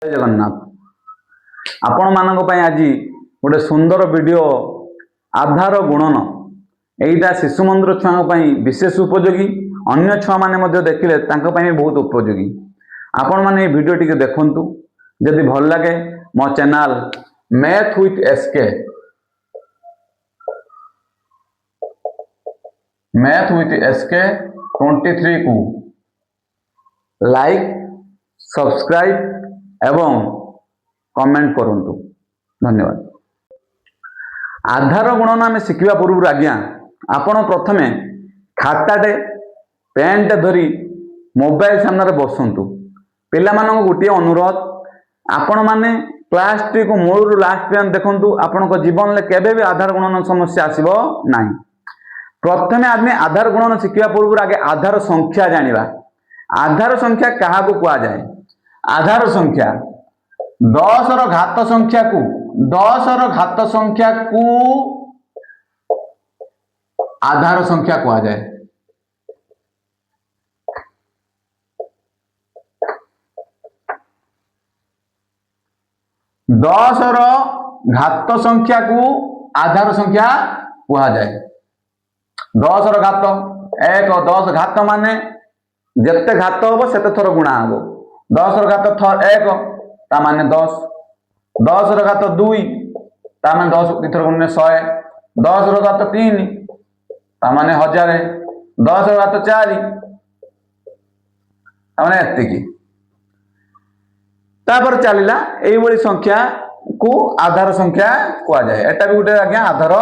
जय जगन्नाथ। आपण मानक पई आज गोटे सुंदर वीडियो आधार गुणन एटा शिशु मंदिर छुआ विशेष उपयोगी अन्य छुआ मैंने देखिले बहुत उपयोगी। आपण मैंने वीडियो टी देखु जदि भल लगे मो चैनल मैथ विथ एसके 23 को लाइक सब्सक्राइब एवं कमेंट करंतु। धन्यवाद। आधार गुणन आम शिखा पूर्व आज्ञा आपण प्रथमे खाताटे पेनटे धरी मोबाइल सामने बसंतु। पिला मानक गोटे अनुरोध आपण माने क्लास टी को मूल लास्ट पर्यंत देखंतु। आपण जीवन में केबे भी आधार गुणन समस्या आसीबो नाही। प्रथमे आदमी आधार गुणन शिखा पूर्व आगे आधार संख्या जानिबा। आधार संख्या क्या कह जाए? आधार संख्या 10 रो घात संख्या को 10 रो घात संख्या को आधार संख्या कह जाए। दस रो घात संख्या को आधार संख्या कह जाए। 10 रो घात 1 10 घात माने जिते घात हम से थर गुणा हम। 10 रो घात 1 ता माने 10 10 रो घात 2 ता माने 10 थर गुणने 100 10 रो घात 3 ता माने 1000 10 रो घात 4 ता माने एतिकी। तापर चलिला एई संख्या को आधार संख्या कह जाए। एटा भी गोटे आज्ञा आधार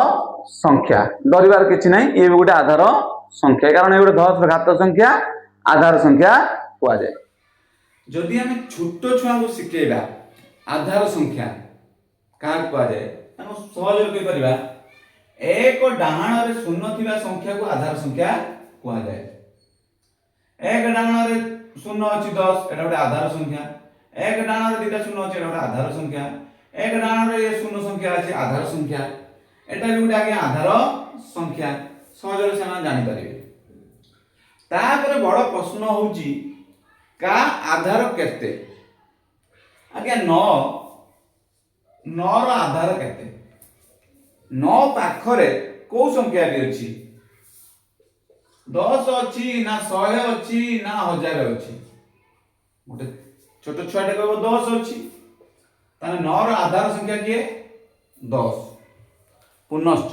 संख्या डरबार किसी ना। ये भी गोटे आधार संख्या कारण ये गोटे 10 रो घात संख्या आधार संख्या कह जाए। जदि आम छोट छुआ को शिखेबा आधार संख्या क्या कह जाए सहज कहीपर एक डाहाण शून्य थिबा संख्या को आधार संख्या कह जाए। एक डाहाण शून्य अच्छी 10 एटा गोटे आधार संख्या। एक डाहाण दुटा शून्य अच्छी एटा गोटे आधार संख्या। एक डाहाण शून्य संख्या अच्छी आधार संख्या। एटा भी गोटे आगे आधार संख्या सहज से जानी पारे। तापर बड़ प्रश्न होउची का आधार केते? आज्ञा 9 रो आधार केते? 9 पाखरे को संख्या अछि? 10 अछि ना 100 अछि ना 1000 अछि? गोटे छोट छुआटे कहबो 10 अछि ताने 9 रो आधार संख्या किए 10। पुनश्च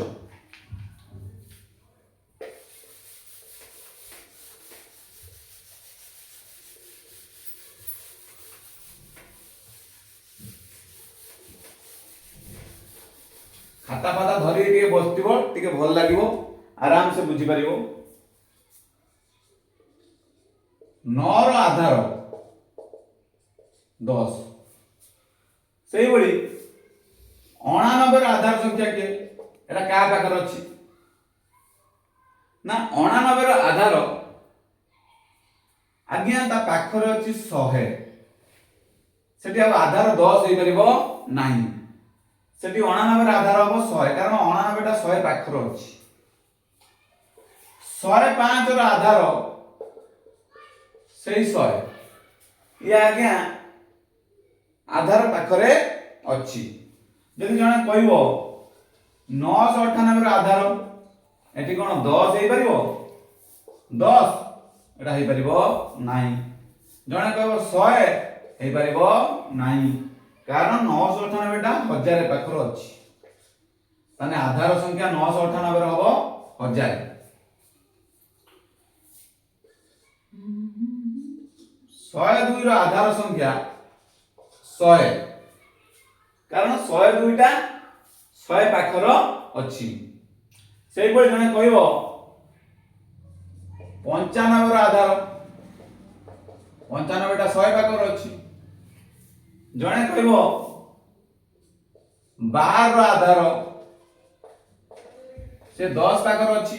खाता फाता धरी टे बसथिबो टिके भल लागिवो आराम से बुझी परिवो। 9 रो आधार 10 सेही बड़ी 89 रो आधार संख्या के एटा का पाकर अछि ना 89 रो आधार आज्ञा ता पाखर अछि 100। सेठी अब आधार 10 हेई परिबो नाही। सेठी 89 आधार हम 100 कारण 89 टा 100 पाखर अछि। 105 रो आधार सेही 100 ये आज्ञा आधार पाखरे अछि। जदि जने कहबो 998 रो आधार एठी कोन 10 हेई परिबो 10 एटा हेई परिबो नाही। जने कहबो 100 हेई परिबो नाही कारण 998 टा 1000 पाखर अछि। ताने आधार संख्या 998 रो हबो 1000। 102 रो आधार संख्या 100 कारण 102 टा 100 पाखर अछि। सेही बळे जने कहबो 95 रो आधार 95 टा 100 पाखर अछि। जने कहबो 12 रो आधार से 10 पाखर अछि।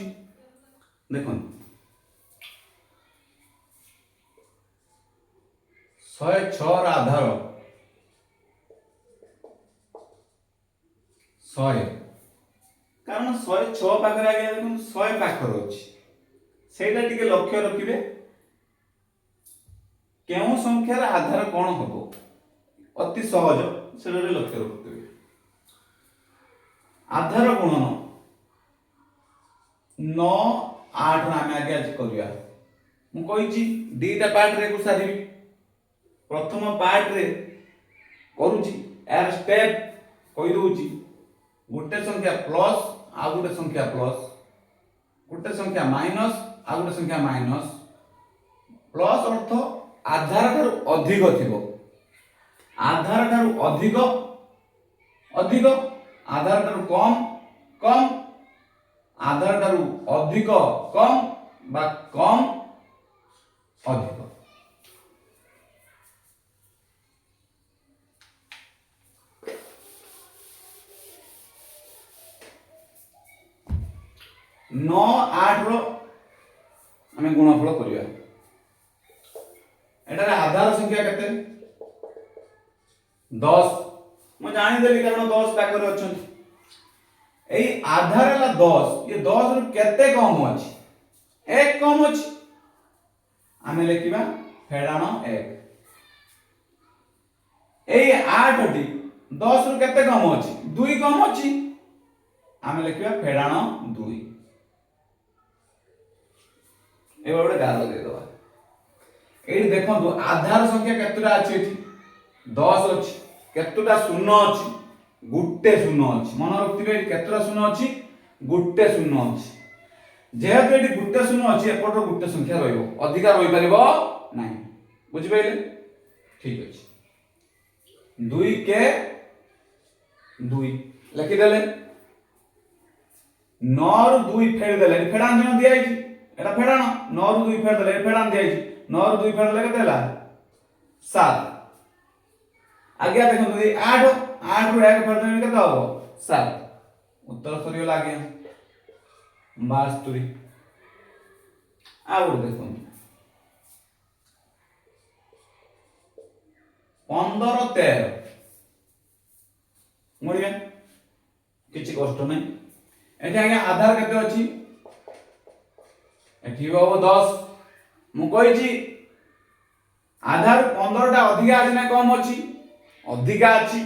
देखन 106 रो आधार 100 कारण 106 पाखर आगे देखन 100 पाखर अछि। सेटा टिके लक्ष्य रखिबे केउ संख्यार आधार कोन हबो। अति सहज से लक्ष्य रखुवे आधार गुणन 9 8 आम आगे आज करिया मुझे दीटा पार्ट रे को सारी प्रथम पार्ट रे करूची यार स्टेप कहि दूची गोटे संख्या प्लस आ गोटे संख्या प्लस गोटे संख्या माइनस आ गोटे संख्या माइनस प्लस अर्थ आधार ठारू अधिक थिबो आधार ठारू अधिक अधिक आधार ठारू कम कम आधार ठारू अधिक कम बा कम अधिक 9 8 रो आमे गुणफल करिया एटारे आधार संख्या केते 10 मु जानि देली कारण 10 पाकर अछन एई आधार ला 10 ये 10 रो केते कम अछि 1 कम अछि आमे लेखिबा फेडाण 1 एई 8 टी 10 रो केते कम अछि 2 कम अछि आमे लेखिबा फेडाण 2 ए गोटे गार दे दवा एठी देखंतु आधार संख्या केतुटा अछि एठी 10 अछि केतुटा शून्य अछि गुट्टे शून्य अछि मन रखथिबे एठी केतुटा शून्य अछि गुट्टे शून्य अछि जेहेतु एठी गुट्टे शून्य अछि एपटर गुट्टे संख्या रहइबो अधिकार होई परिबो नाही बुझि पाइले ठीक अछि 2 के 2 लिखि देले 9 रु 2 फेड देले फेडान जन दिया आइछि एटा फेडान 9 रु 2 फेड देले फेडान दिया आइछि 9 रु 2 फेड देले केते हला 7 आज्ञा देखंतु 8 8 रु 1 फेड देले केते हबो 7 उत्तर सरियो लागे 72 आउ देखंतु 15 13 मोड़िया किछि कष्ट नै एठी आज्ञा आधार केते अछि एठी बाबू 10 मु कहिछि आधार 15 टा अधिका अछि ना कम अछि अधिका अछि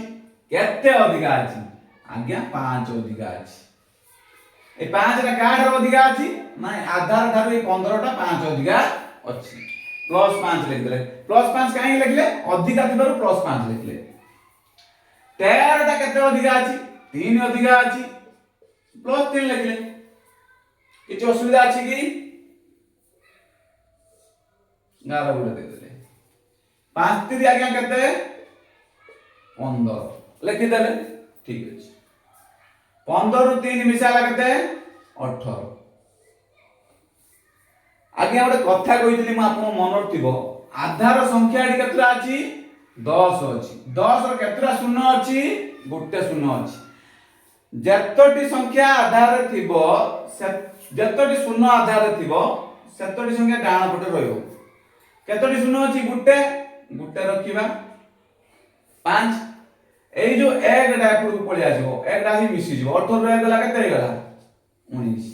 केते अधिका अछि आज्ञा 5 अधिका अछि ए 5 टा काढ अधिका अछि ना आधार ठारू ए 15 टा 5 अधिका अछि प्लस 5 लिख देले प्लस 5 काहे लिखले अधिका थिबारु प्लस 5 लिखले 13 टा केते अधिका अछि 3 अधिका अछि प्लस 3 लिखले किछ असुविधा अछि कि गारा गुडे दे देले 5 3 आज्ञा केते 15 लिखि देले ठीक अछि 15 रु 3 मिसाला केते 18 आज्ञा गोटे कथा कहितली म आपन मन रखिबो आधार संख्या एडी केतरा अछि 10 अछि 10 रो केतरा शून्य अछि गुट्टे शून्य अछि जतोटी संख्या आधार थिबो से जतोटी शून्य आधार थिबो सेतोटी संख्या डाण पटे रहइबो केतोटी शून्य अछि गुट्टे गुट्टे रखिबा 5 एई जो 1 टा पुर पळि आसीबो 1 टा ही मिसी जिवो 18 रे गला केते हे गला 19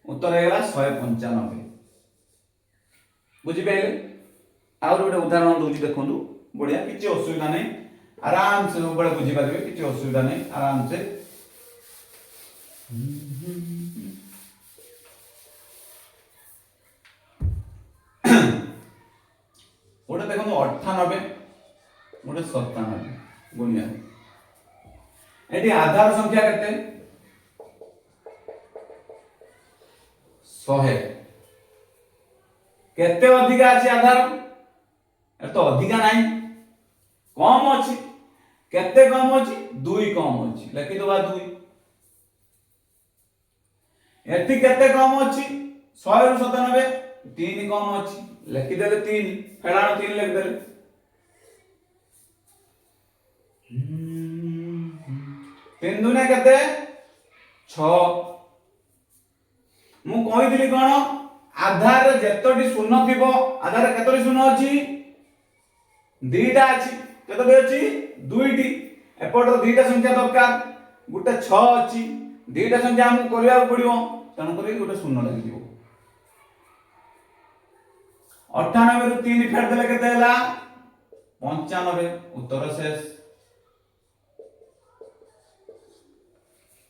उत्तर हे गला 195 बुझि पाइले आउर गोटे उदाहरण दोछि देखंतु बढ़िया किछि असुविधा नै आराम से सब बडे बुझि पारिबे किछि असुविधा नै आराम से गोटे देखंतु 98 गोटे 97 गुणिया एटी आधार संख्या केते 100 केते अधिका अछि आधार ए तो अधिका नाही कम अछि केते कम अछि 2 कम अछि लिखि दबा 2 एटी केते कम अछि 100 रु 97 3 कम अछि लिखि देले 3 फेडाण 3 लिखि देले 3 दुने केते 6 मु कहिदिली कोन आधार जेतोटी शून्य थिबो आधार केतोटी शून्य अछि दुईटा अछि केतोटी अछि दुईटी एपटर दुईटा संख्या दरकार गुटे 6 अछि दुईटा संख्या हम करिया पड़िबो तन करी गुटे शून्य लागि दिबो 98 रु 3 फेड देले केते हला 95 उत्तर शेष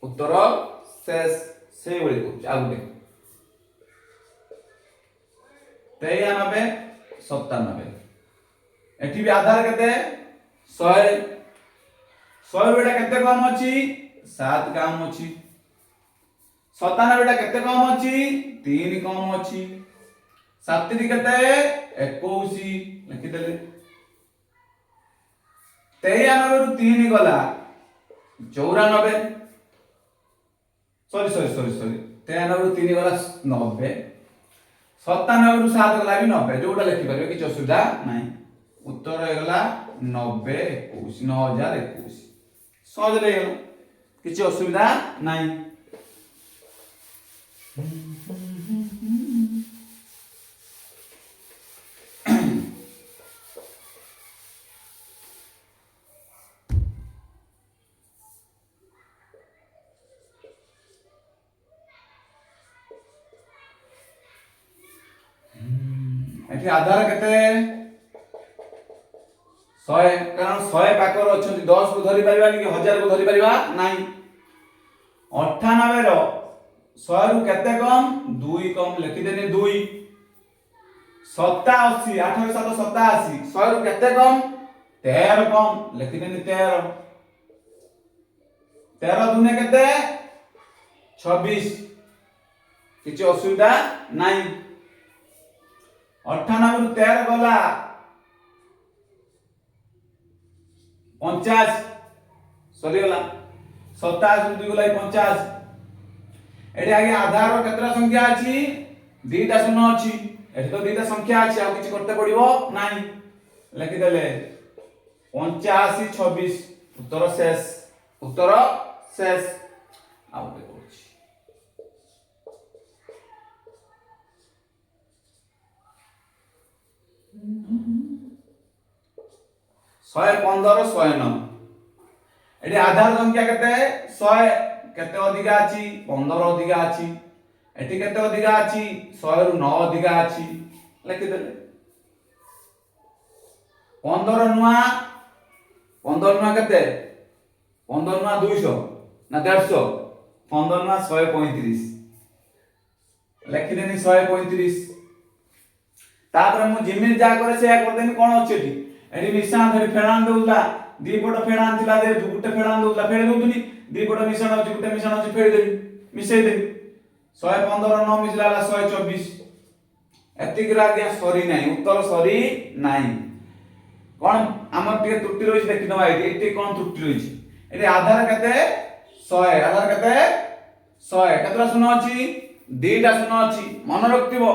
उत्तर शेष से बोली कौच आ गुटे 93 97 एठी भी आधार केते 100 100 बेटा केते कम अछि 7 कम अछि 97 बेटा केते कम अछि 3 कम अछि 7 री केते 21 लिखि देले 93 रु 3 गला 94 सॉरी 93 रु 3 गला 90 97 रु 7 गला भी 90 जोटा लिखि परबे कि असुविधा नाही उत्तर होगला 90 21 9021 सहज रे गेल किछि असुविधा नाही एठी आधार केते 100 कारण 100 पाकर अछंती 10 को धरि परिबा कि 1000 को धरि परिबा नाही 98 रो 100 रु केते कम 2 कम लिखि देनी 2 87 8 7 87 100 रु केते कम 13 कम लिखि देनी 13 13 दुने केते 26 किछि असुविधा नाही 98 रु 13 गला 50 सरी गला 27 रु 2 गला 50 एठी आगे आधार केतरा संख्या अछि दुईटा शून्य अछि एठी तो दुईटा संख्या अछि आ किछि करते पड़िबो नाही लिखि देले 85 26 उत्तर शेष आ उते करछि 115 109 एठी आधार संख्या केते 100 केते अधिका अछि 15 अधिका अछि एठी केते अधिका अछि 100 रु 9 अधिका अछि लिखि देले 15 नुआ केते 15 नुआ 200 ना 150 15 नुआ 135 लिखि देनी 135 तापर मु जिमिन जा करे से कर देनी कोन अछि एठी एठी मिशान धरि फेडान देउला दी पट फेडान थिला दे गुटे फेडान देउला फेड देउतनी दी पट मिशान अछि गुटे मिशान अछि फेड देबी मिसै देबी 115 न मिसला 124 एतिक रागिया सरी नाही उत्तर सरी नाही कोन हमर टिके त्रुटि रहिछ देखि नबा एठी कोन त्रुटि रहिछ एठी आधार केते 100 आधार केते 100 केतरा शून्य अछि दुईटा शून्य अछि मन रखतिबो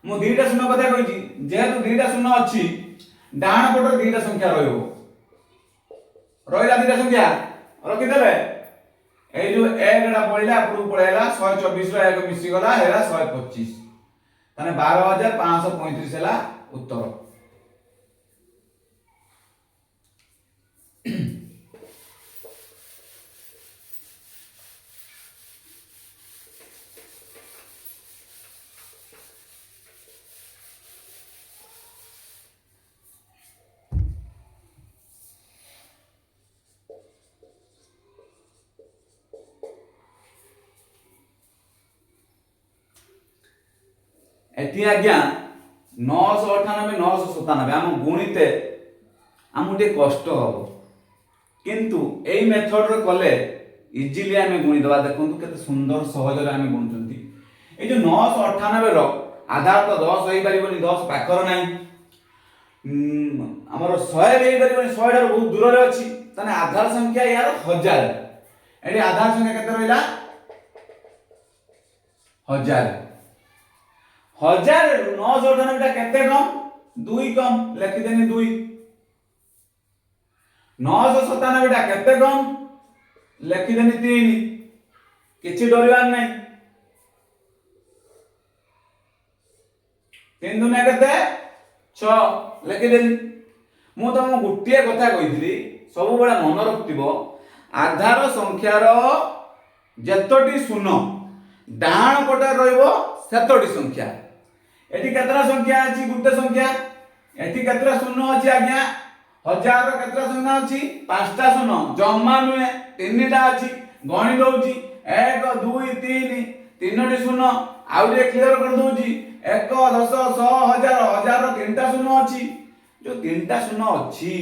मु दुईटा शून्य कथा कहिछि जेहेतु दुईटा शून्य अछि डाहाण पटर दुईटा संख्या रहइबो रहिला दुईटा संख्या रखि देबे ए जो 1 टा पळिला पुरु पळैला 124 रो 1 मिसि गला हेला 125 तने 12535 हेला उत्तर एति आज्ञा 998 997 हम गुणिते हम टे कष्ट हो किंतु एई मेथड रे कले इजीली हमें गुणी दबा देखंतु केते सुंदर सहज रे हमें गुणचंती ए जो 998 रो आधार तो 10 होई परिबनी 10 पाखर नाही हमर 100 रे परिबनी 100 रो बहुत दूर रे अछि तने आधार संख्या यार 1000 एडी आधार संख्या केते रहिला 1000 1000 998 टा केते कम 2 कम लिखि देनी 2 997 टा केते कम लिखि देनी 3 किछि डरिवार नै 3 दुने केते 6 लिखि देनी मु तम गुटिया कथा कहितली सब बेला मन रखतिबो आधार संख्यार जेतोटी शून्य डाहाण पटे रहइबो सेतोटी संख्या एठी केतरा संख्या अछि गुटे संख्या एठी केतरा शून्य अछि आज्ञा हजार केतरा शून्य अछि पांचटा शून्य जम्मा नुहे तीनटा अछि गणि दउची 1 2 3 तीनोटी शून्य आउ जे क्लियर कर दउची 1 10 100 1000 1000 तीनटा शून्य अछि जो तीनटा शून्य अछि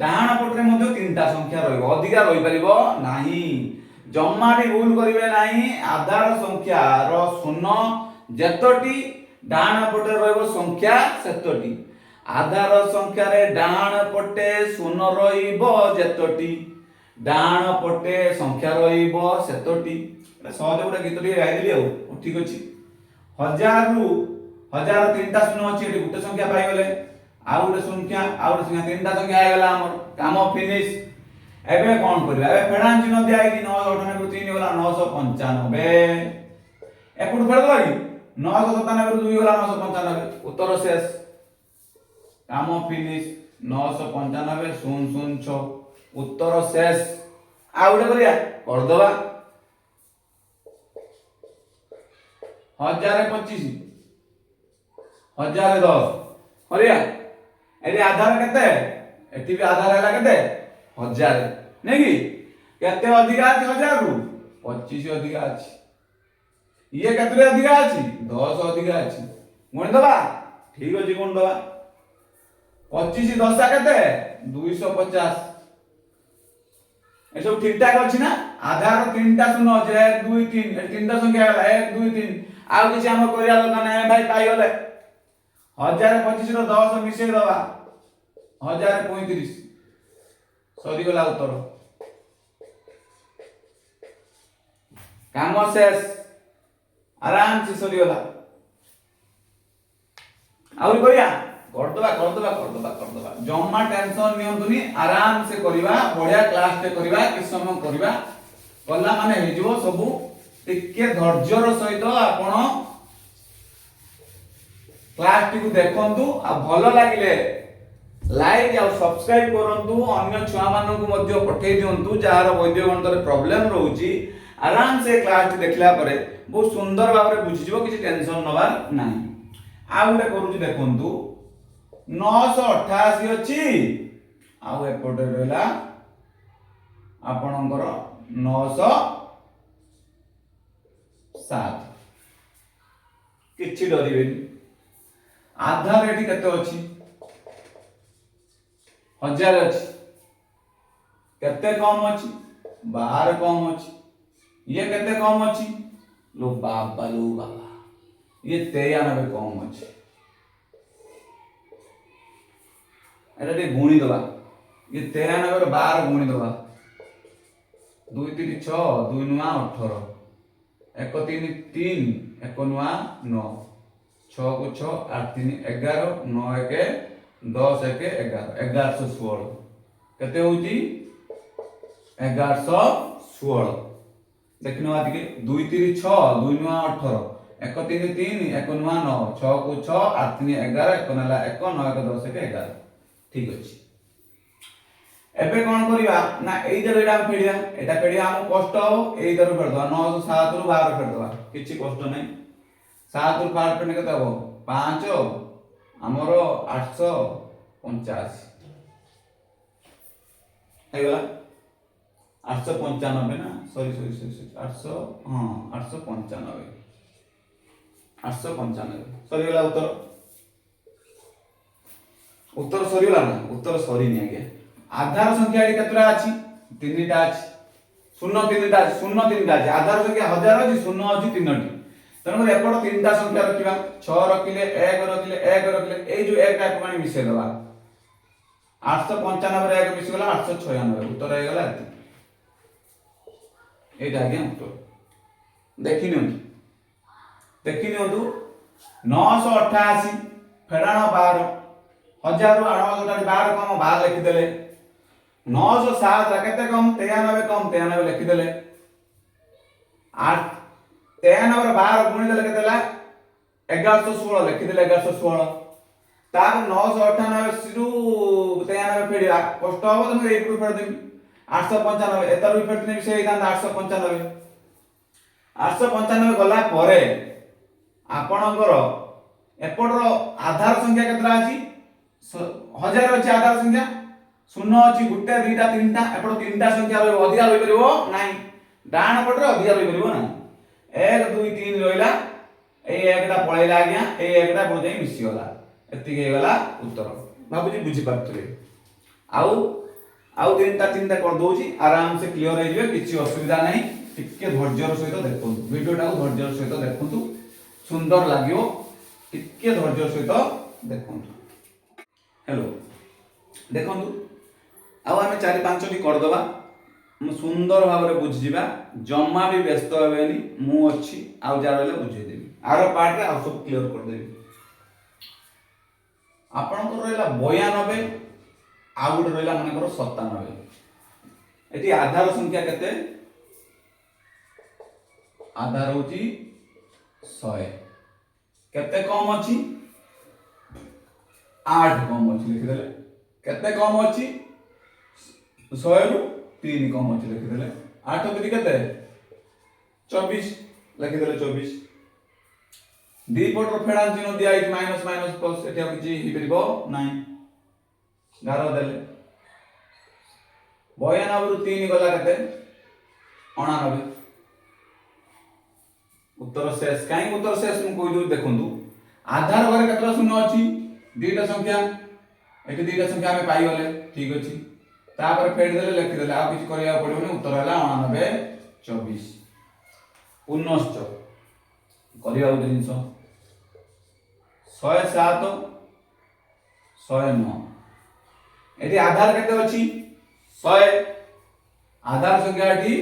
डाहाण पटरे मध्ये तीनटा संख्या रहइबो अधिका रहि परिबो नाही जम्माटी भूल करिवे नाही आधार संख्या रो शून्य जेतोटी डाहाण पटे रहइबो संख्या सेतोटी आधार संख्या रे डाहाण पटे शून्य रहइबो जेतोटी डाहाण पटे संख्या रहइबो सेतोटी एटा सहज गोटे गीत टी गाइ देली आ ठीक अछि 1000 रु 1000 तीनटा शून्य अछि एटी गोटे संख्या पाइ गेले आ गोटे संख्या तीनटा संख्या आइ गेला हमर काम फिनिश एबे कोन करबा एबे फेडान चिन्ह दिया कि 998 रु 3 गेला 995 एपुट फेड दबा कि 997 रु 2 गेला 995 उत्तर शेष काम फिनिश 995 006 उत्तर शेष आ उडे करिया कर दबा 1025 1010 करिया एडी आधार केते एटी भी आधार हैला केते 1000 नै कि केते अधिका अछि 1000 रु 25 अधिका अछि ये केते अधिका अछि 10 अधिका अछि गुण दबा ठीक अछि गुण दबा 25 10 केते 250 ए सब ठीक ठाक अछि ना आधार तीनटा शून्य अछि 1 2 3 ए तीनटा संख्या हैला 1 2 3 आ किछि हम करिया दरकार नै भाई पाइ गेले 1025 रो 10 मिसे दबा 1035 सरी गला उत्तर काम शेष आराम से सरी गला आउरी करिया कर दबा जम्मा टेंशन नियंतुनी आराम से करिवा बढ़िया क्लास ते करिवा कि समय करिवा कला माने हे जो सब टिके धैर्यर सहित आपण क्लास टी को देखंतु आ भलो लागिले लाइक और सब्सक्राइब करंतु अन्य छुआ मानन को मध्ये पठेइ दियंतु जार वैद्य गणित रे प्रॉब्लम रहउची आराम से क्लास टी देखला परे बहुत सुंदर भाबरे बुझि जिवो किछि टेंशन नबार नाही आ उडे करूची देखंतु 988 अछि आउ एपटे रहला आपणकर 907 किछि डरिबेनी आधार एठी केते अछि 1000 अछि केते कम अछि 12 कम अछि ये केते कम अछि लो बाबा ये 93 कम अछि एटा टे गुणी दबा ये 93 रो 12 गुणी दबा 2 3 6 2 नुआ 18 1 3 3 1 नुआ 9 6 को 6 8 3 11 9 1 10 1 11 1116 केते होउची 1116 देखिनो आ ଟିକେ 2 3 6 2 नुआ 18 1 3 3 1 नुआ 9 6 को 6 8 3 11 1 नला 1 9 1 10 1 11 ठीक अछि एबे कोन करिवा ना एई दरेडा फेडिया एटा फेडिया हम कष्ट हो एई दर फेड दवा 907 रु 12 फेड दवा किछि कष्ट नै 7 रु 12 फेड केता हो 5 हमरो 885 हे गला 895 ना सॉरी 800 हां 895 सरी गला उत्तर सरी गला ना उत्तर सरी नै आगे आधार संख्या एडी केतरा अछि तीनटा अछि शून्य तीनटा अछि शून्य तीनटा अछि आधार संख्या 1000 अछि शून्य अछि तीनटी तनो एपड तीनटा संख्या रखिबा 6 रखिले 1 रखिले 1 रखिले एई जो 1 टा पानी मिसे दबा 895 रे 1 मिस गला 896 उत्तर हे गला एटा आगे उत्तर देखिनियंतु 988 फेडाण 12 1000 रु 812 कम 12 लिखि देले 907 केते कम 93 लिखि देले 8 93 रे 12 गुणी देले केतेला 1116 लिखि देले 1116 तार 998 रु 93 फेडिया कष्ट हो त एक रु फेड देबी 895 एतर रु फेड देबी से 895 895 गला परे आपणकर एपटर आधार संख्या केतरा अछि 1000 अछि आधार संख्या शून्य अच्छी गोटे दुईटा तीन टा एपट तीन टा संख्या रहिबो अधिका रहि परिबो नाही डाण पटरे अधिका रहि परिबो नाही 1 2 3 रहिला ए एकटा पळैला आज्ञा ए एकटा पुरो जाई मिसी गला एति के गला उत्तर भाबुजी बुझी पारथले आउ आउ तीनटा कर दोची आराम से क्लियर हो जिवे किछि असुविधा नाही टिके धैर्यर सहित देखंतु वीडियोटा को धैर्यर सहित देखंतु सुंदर लागियो टिके धैर्यर सहित देखंतु हेलो देखंतु आउ आमे 4 5 टी कर दबा हम सुंदर भाव रे बुझि जिबा जम्मा भी व्यस्त हेबेनी मु अछि आउ जा रहले बुझि देबी आरो पार्ट रे आउ सब क्लियर कर देबी आपन को रहला 92 आउ गोटे रहला मन कर 97 एटी आधार संख्या केते आधार होची 100 केते कम अछि 8 कम अछि लिखि देले केते कम अछि 100 रु 3 कम अछि लिखि देले 8 केते केते 24 लिखि देले 24 दी पटर फेडा चिन्ह दिया है माइनस माइनस प्लस एटा किछि हि परिबो नाही गारो देले 92 रु 3 गला केते 89 उत्तर शेष काई उत्तर शेष मु कोइ दु देखंतु आधार घरे केतरा शून्य अछि दुईटा संख्या एटी दुईटा संख्या हमें पाई गले ठीक अछि तापर फेड देले लिखि देले आ किछि करिया पड़िबो उत्तर हला 89 24 पुनश्च करिया उते जिंस 107 109 एटी आधार केते अछि 100 आधार संख्या एटी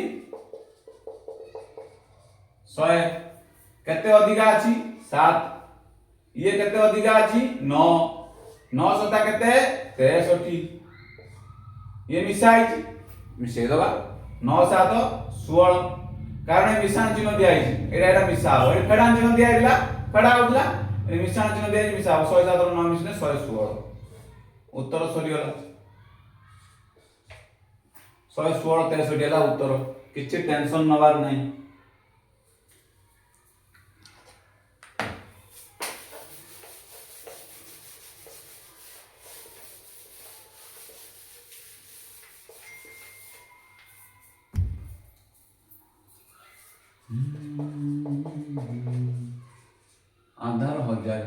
100 केते अधिका अछि 7 ये केते अधिका अछि 9 9 सता केते 63 ये मिसाई मिसे दबा 9 7 16 कारण मिशान चिन्ह दिया है एटा एटा मिसा हो ए फेडान चिन्ह दिया हैला फेडा होतला ए मिशान चिन्ह दिया है मिसा 100 7 9 मिसने 116 उत्तर सरी गला 116 63 हला उत्तर किछि टेंशन नबार नहीं आधार 1000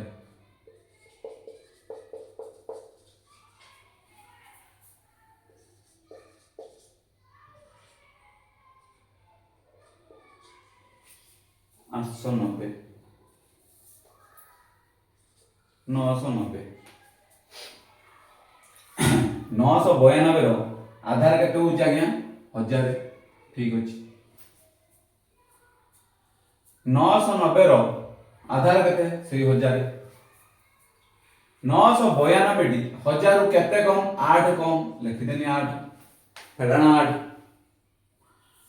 890 990 992 रो आधार केते होची आज्ञा 1000 ठीक अछि 990 रो आधार केते से 1000 992 टी 1000 रु केते कम 8 कम लिखि देनी 8 फेडाना 8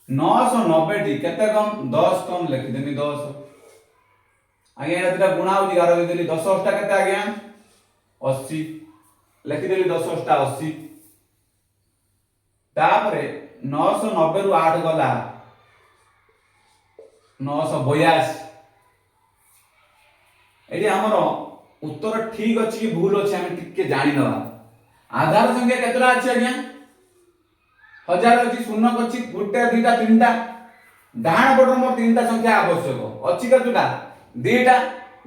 990 टी केते कम 10 कम लिखि देनी 10 आगे एटा गुणा होजी गारो देली 10 टा केते आज्ञा 80 लिखि देली 10 टा 80 तापरे 990 रु 8 गला 982 एटी हमरो उत्तर ठीक अछि कि भूल अछि हम टिके जानि नबा आधार संख्या केतरा अछि आज्ञा 1000 अछि शून्य अछि गुटे दुईटा तीनटा डाहाण पटर मोर तीनटा संख्या आवश्यक अछि केतुटा दुईटा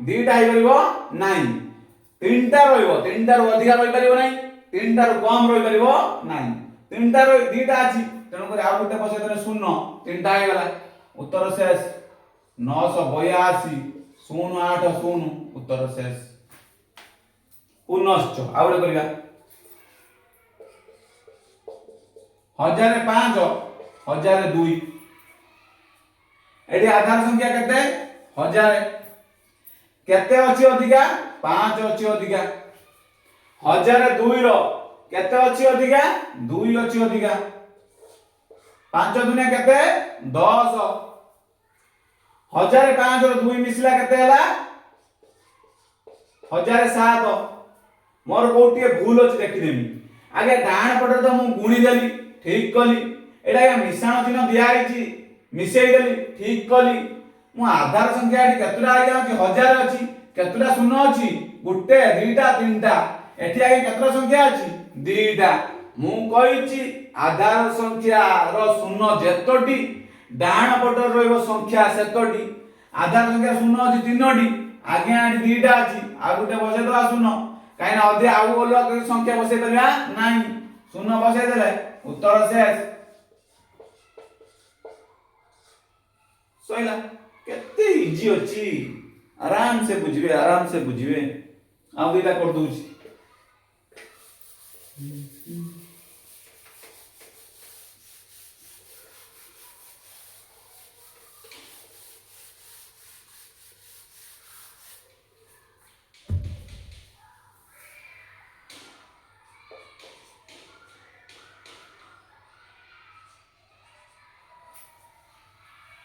दुईटा आइ परिबो नाही तीनटा रहिबो तीनटा रु अधिक रहि परिबो नाही तीनटा रु कम रहि परिबो नाही तीनटा रु दुईटा अछि तनो करे आ गुटे पछे तने शून्य तीनटा आइ गला उत्तर शेष 982 080 उत्तर शेष पुनश्च आउरे करिया 1005 1002 एडी आधार संख्या केते 1000 केते अछि अधिका 5 अछि अधिका 1002 रो केते अछि अधिका 2 अछि अधिका 5 दुनिया केते 10 1005 रो 2 मिसला केते हला 1007 मोर कोटिए भूल अछि देखि देमी आगे डाहाण पटर तो मु गुणी देली ठीक कली एटा या मिश्रण चिन्ह दिया आइची मिसेई देली ठीक कली मु आधार संख्या एटी केतुरा आइ जाउची 1000 अछि केतुरा शून्य अछि गुटे दुईटा तीनटा एठी आगे केतरा संख्या अछि दुईटा ମୁଁ କହିଛି ଆଧାର ସଂଖ୍ୟାର ଶୂନ ଯେତୋଟି ଡାହାଣ ପଟରେ ରହିବ ସଂଖ୍ୟା ସେତୋଟି। ଆଧାର ସଂଖ୍ୟା ଶୂନ ଅଛି 3ଟି, ଆଜ୍ଞା ଏଠି 2ଟା ଅଛି, ଆଉ ଗୋଟେ ବସେଇଦବା ଶୂନ, କାହିଁକି ନା ଅଧିକ ଆଉ ଅଲଗା କିଛି ସଂଖ୍ୟା ବସେଇ ପାରିବା ନାହିଁ। ଶୂନ ବସେଇ ଦେଲେ ଉତ୍ତର ଶେଷ ସଇଲା। କେତେ ଇଜି ଅଛି, आराम से बुझिए, आराम से बुझिए। ଆଉ ଦୁଇଟା କରିଦଉଛି।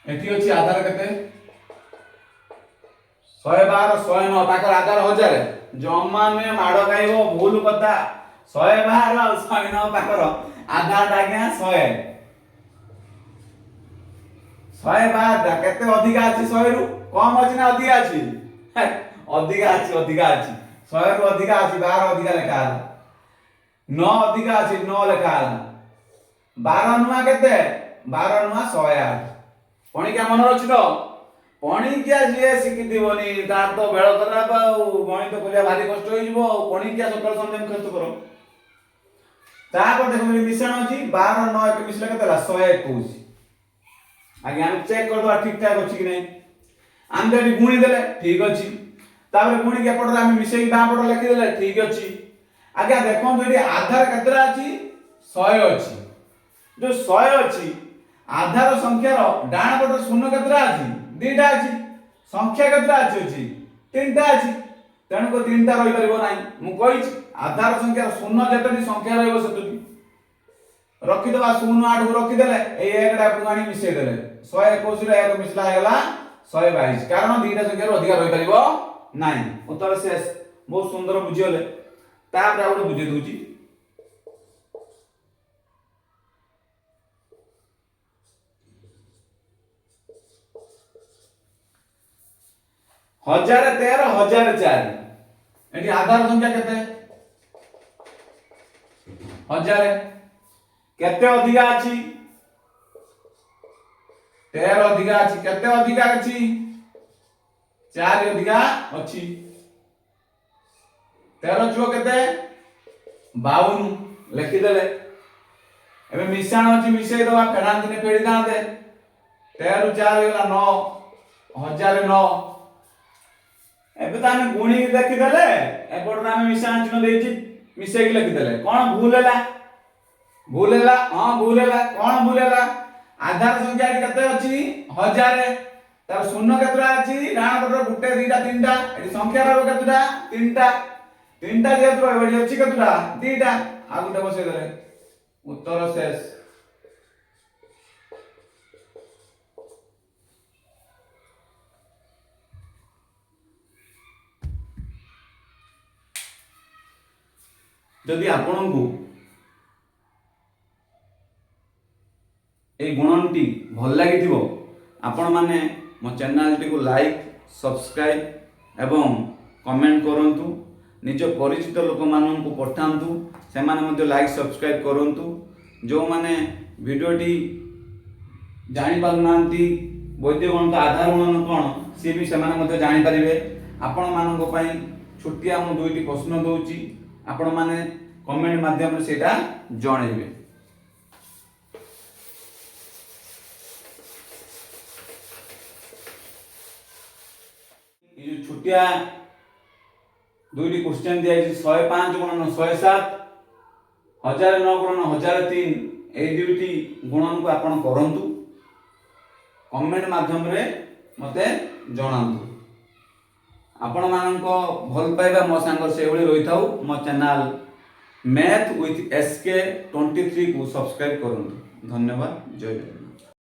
ଏଠି ଅଛି ଆଧାର କେତେ 112 109 ତାଙ୍କର ଆଧାର 1000 ଜମା ନୁହେଁ ମାଡ଼ ଖାଇବ ଭୁଲ କଥା। 112 ଆଉ 109 ତାଙ୍କର ଆଧାର ଆଜ୍ଞା 100 112 କେତେ ଅଧିକା ଅଛି 100 ରୁ କମ ଅଛି ନା ଅଧିକା ଅଛି ଅଧିକା ଅଛି 100 ରୁ ଅଧିକା ଅଛି 12 ଅଧିକା ଲେଖା ହେଲା 9 ଅଧିକା ଅଛି 9 ଲେଖା ହେଲା 12 ନୁଆ କେତେ 12 ନୁଆ 108 ପଣିକିଆ ମନେ ଅଛି ତ ପଣିକିଆ ଯିଏ ଶିଖିଥିବନି ତାର ତ ବେଳ ଖରାପ ଆଉ ଗଣିତ କରିବା ଭାରି କଷ୍ଟ ହେଇଯିବ ଆଉ ପଣିକିଆ ସକାଳ ସନ୍ଧ୍ୟା ମୁଖସ୍ତ କର। ତାପରେ ଦେଖନ୍ତୁ ମିଶ୍ରଣ ଅଛି 12 9 1 ମିଶିଲେ କେତେ ହେଲା 121। ଆଜ୍ଞା ଆମେ ଚେକ୍ करदवा ठीक ठाक अछि कि नहीं हम एटी गुणी देले ठीक अछि तापर गुणी के पटरे हम मिसेई बा पट लिखि देले ठीक अछि। आज्ञा देखो एटी आधार केतरा अछि 100 अछि जो 100 अछि आधार संख्या रो डाण पट शून्य केतरा अछि दुईटा अछि संख्या केतरा अछि तीनटा अछि तेणु को तीनटा रहि परिबो नाही मु कहिछि आधार संख्या शून्य जेतटी संख्या रहइबो सेतटी रखि दबा 08 को रखि देले ए एकटा पुगाणी मिसेई देले 121 रे एक मिसला हेला 122 कारण दुईटा संख्या रो अधिक रहि परिबो नाही उत्तर शेष बहुत सुंदर बुझियले तापर आउटे बुझि दोछि 1013 1004 एटी आधार संख्या केते 1000 केते अधिका अछि 13 अधिका अछि केते अधिका अछि 4 अधिका अछि 13 जो केते 52 लिखि देले एबे मिश्रण अछि मिसेई दवा फेडांतने फेडी दांते 13 ରୁ 4 होला 9 1009 एबे त हम गुणी देखि देले एपट हम मिश्रण चिन्ह देछि मिसेई के लिखि देले कोन भूल होला हां भूल होला कोन भूल होला आधार संख्या केते अछि 1000 तार शून्य केतरा अछि डाण पटर गुटे दुईटा तीनटा एटी संख्या रहबो केतरा तीनटा तीनटा जे रहबो एटी अछि केतरा दुईटा आ गुटे बसै देले उत्तर शेष। जदि आपनकु ए गुणनटी भल लागिथिबो आपण माने मो चैनल टी को लाइक सब्सक्राइब एवं कमेंट करंतु निज परिचित लोक मानन को पठांतु से माने मध्ये लाइक सब्सक्राइब करंतु जो माने वीडियोटी जानि पारनांती वैद्य गणित आधार गुणन कोन से भी से माने मध्ये जानि परिबे आपण मानन को पई छुटिया मु दुईटी प्रश्न दउची आपण माने कमेंट माध्यम रे सेटा जणैबे। ये जो छुटिया दुईटी क्वेश्चन दिया 105 गुणन 107 1009 गुणन 1003 ए दुईटी गुणन को आपण करंतु कमेंट माध्यम रे मते जणांतु आपण माननको भल पाइबा मो संग से ओली रहिथाउ मो चैनल मैथ विथ SK 23 को सब्सक्राइब करंतु। धन्यवाद जय जय।